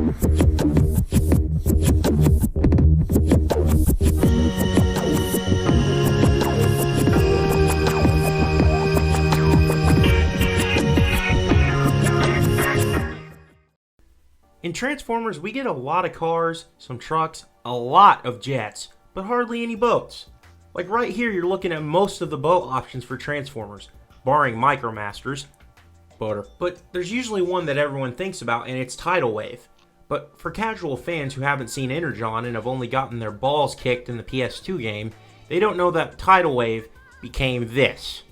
In Transformers, we get a lot of cars, some trucks, a lot of jets, but hardly any boats. Like right here, you're looking at most of the boat options for Transformers, barring Micromasters. But there's usually one that everyone thinks about, and it's Tidal Wave. But for casual fans who haven't seen Energon and have only gotten their balls kicked in the PS2 game, they don't know that Tidal Wave became this.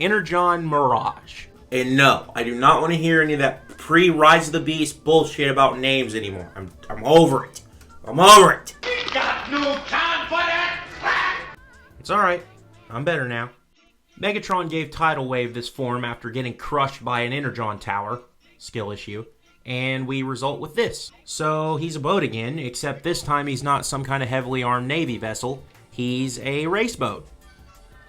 Energon Mirage. And no, I do not want to hear any of that pre-Rise of the Beast bullshit about names anymore. I'm over it. I'm over it. We got no time for that crap! It's alright. I'm better now. Megatron gave Tidal Wave this form after getting crushed by an Energon tower. Skill issue. And we result with this. So he's a boat again, except this time he's not some kind of heavily armed Navy vessel. He's a race boat.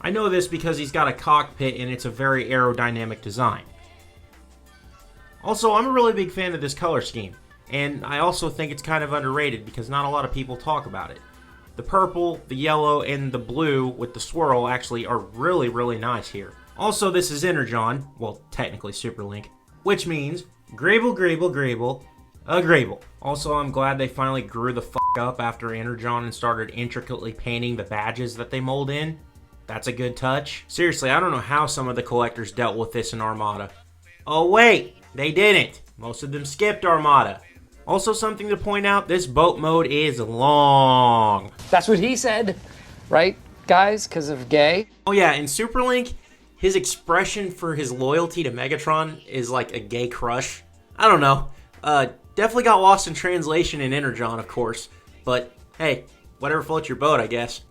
I know this because he's got a cockpit and it's a very aerodynamic design. Also, I'm a really big fan of this color scheme, and I also think it's kind of underrated because not a lot of people talk about it. The purple, the yellow, and the blue with the swirl actually are really, really nice here. Also, this is Energon, well, technically Superlink, which means Grable, Grable, Grable, a Grable. Also, I'm glad they finally grew the f*** up after Energon and started intricately painting the badges that they mold in. That's a good touch. Seriously, I don't know how some of the collectors dealt with this in Armada. Oh wait, they didn't. Most of them skipped Armada. Also, something to point out, this boat mode is long. That's what he said, right, guys? Because of gay? Oh yeah, in Superlink, his expression for his loyalty to Megatron is like a gay crush. I don't know. Definitely got lost in translation in Energon, of course. But hey, whatever floats your boat, I guess.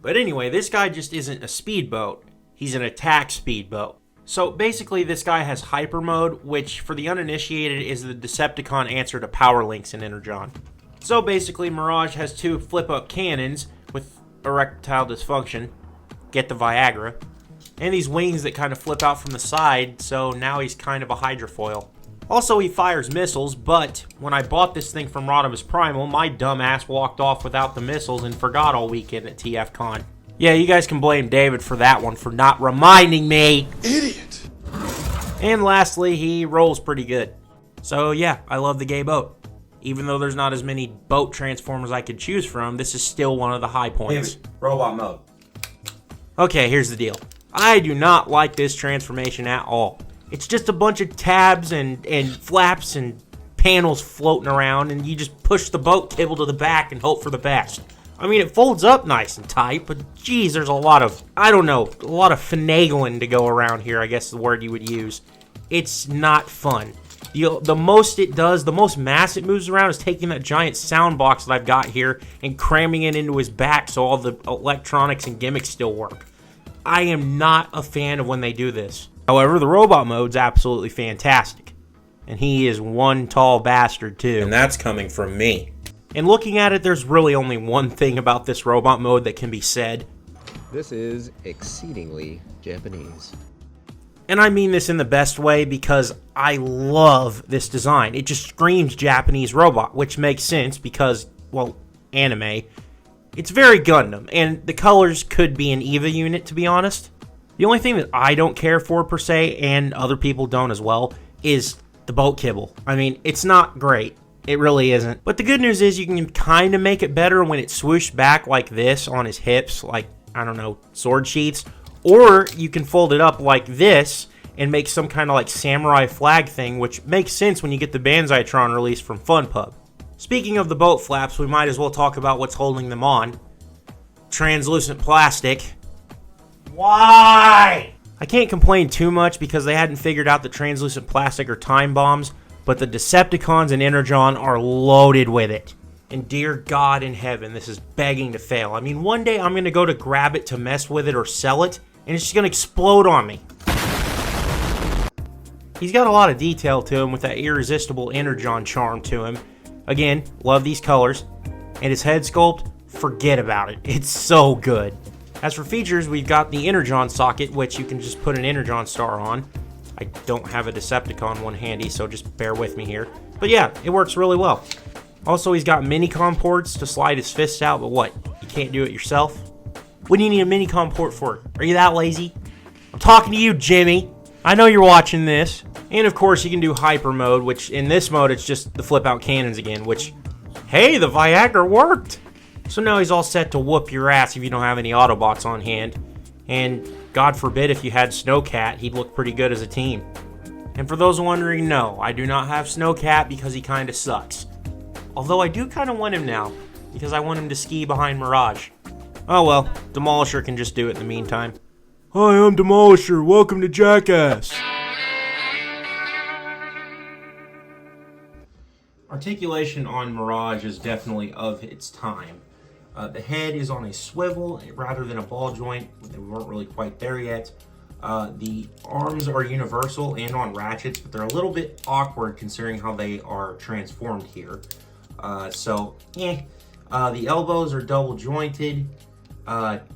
But anyway, this guy just isn't a speedboat. He's an attack speedboat. So basically, this guy has hyper mode, which for the uninitiated is the Decepticon answer to power links in Energon. So basically, Mirage has two flip-up cannons with erectile dysfunction. Get the Viagra. And these wings that kind of flip out from the side, so now he's kind of a hydrofoil. Also, he fires missiles, but when I bought this thing from Rodimus Primal, my dumb ass walked off without the missiles and forgot all weekend at TFCon. Yeah, you guys can blame David for that one, for not reminding me. Idiot! And lastly, he rolls pretty good. So yeah, I love the gay boat. Even though there's not as many boat Transformers I could choose from, this is still one of the high points. Robot mode. Okay, here's the deal. I do not like this transformation at all. It's just a bunch of tabs and flaps and panels floating around, and you just push the boat cable to the back and hope for the best. I mean, it folds up nice and tight, but geez, there's a lot of, I don't know, a lot of finagling to go around here, I guess is the word you would use. It's not fun. The most it does, the most mass it moves around is taking that giant sound box that I've got here and cramming it into his back so all the electronics and gimmicks still work. I am not a fan of when they do this. However, the robot mode's absolutely fantastic. And he is one tall bastard, too. And that's coming from me. And looking at it, there's really only one thing about this robot mode that can be said. This is exceedingly Japanese. And I mean this in the best way because I love this design. It just screams Japanese robot, which makes sense because, well, anime. It's very Gundam, and the colors could be an EVA unit, to be honest. The only thing that I don't care for, per se, and other people don't as well, is the boat kibble. I mean, it's not great. It really isn't. But the good news is you can kind of make it better when it's swooshed back like this on his hips, like, I don't know, sword sheaths. Or you can fold it up like this and make some kind of like samurai flag thing, which makes sense when you get the Banzaitron release from FunPub. Speaking of the boat flaps, we might as well talk about what's holding them on. Translucent plastic. Why? I can't complain too much because they hadn't figured out that translucent plastic are time bombs, but the Decepticons and Energon are loaded with it. And dear God in heaven, this is begging to fail. I mean, one day I'm going to go to grab it to mess with it or sell it, and it's just going to explode on me. He's got a lot of detail to him with that irresistible Energon charm to him. Again, love these colors. And his head sculpt, forget about it. It's so good. As for features, we've got the Energon socket, which you can just put an Energon star on. I don't have a Decepticon one handy, so just bear with me here. But yeah, it works really well. Also, he's got Minicom ports to slide his fists out, but what? You can't do it yourself? What do you need a Minicom port for? Are you that lazy? I'm talking to you, Jimmy. I know you're watching this. And of course, you can do Hyper mode, which in this mode, it's just the flip out cannons again, which, hey, the Viagra worked. So now he's all set to whoop your ass if you don't have any Autobots on hand. And God forbid if you had Snowcat, he'd look pretty good as a team. And for those wondering, no, I do not have Snowcat because he kind of sucks. Although I do kind of want him now, because I want him to ski behind Mirage. Oh well, Demolisher can just do it in the meantime. Hi, I'm Demolisher. Welcome to Jackass. Articulation on Mirage is definitely of its time. The head is on a swivel rather than a ball joint. They weren't really quite there yet. The arms are universal and on ratchets, but they're a little bit awkward considering how they are transformed here. The elbows are double jointed,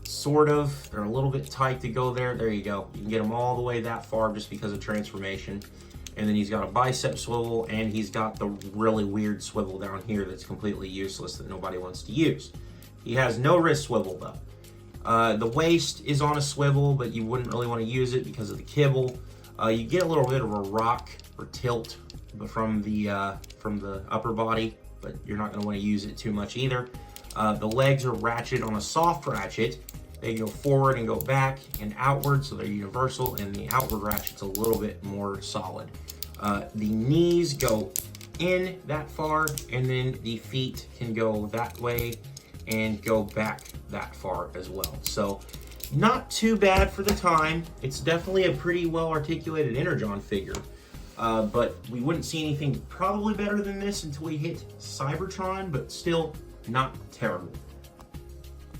sort of. They're a little bit tight to go there. There you go. You can get them all the way that far just because of transformation. And then he's got a bicep swivel, and he's got the really weird swivel down here that's completely useless that nobody wants to use. He has no wrist swivel though. The waist is on a swivel, but you wouldn't really want to use it because of the kibble. You get a little bit of a rock or tilt from the upper body, but you're not going to want to use it too much either. The legs are ratchet on a soft ratchet. They go forward and go back and outward, so they're universal, and the outward ratchet's a little bit more solid. The knees go in that far, and then the feet can go that way and go back that far as well. So not too bad for the time. It's definitely a pretty well articulated Energon figure, but we wouldn't see anything probably better than this until we hit Cybertron, but still not terrible.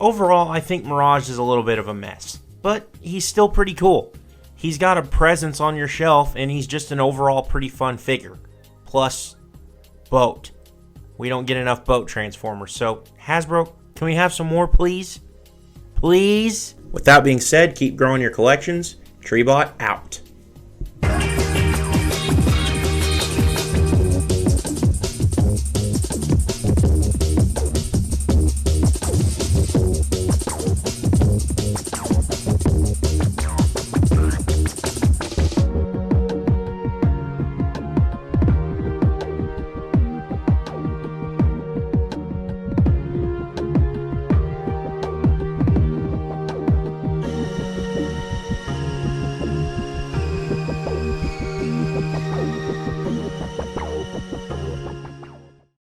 Overall, I think Mirage is a little bit of a mess, but he's still pretty cool. He's got a presence on your shelf, and he's just an overall pretty fun figure. Plus, boat. We don't get enough boat transformers, so Hasbro, can we have some more, please? Please? With that being said, keep growing your collections. Treebot out.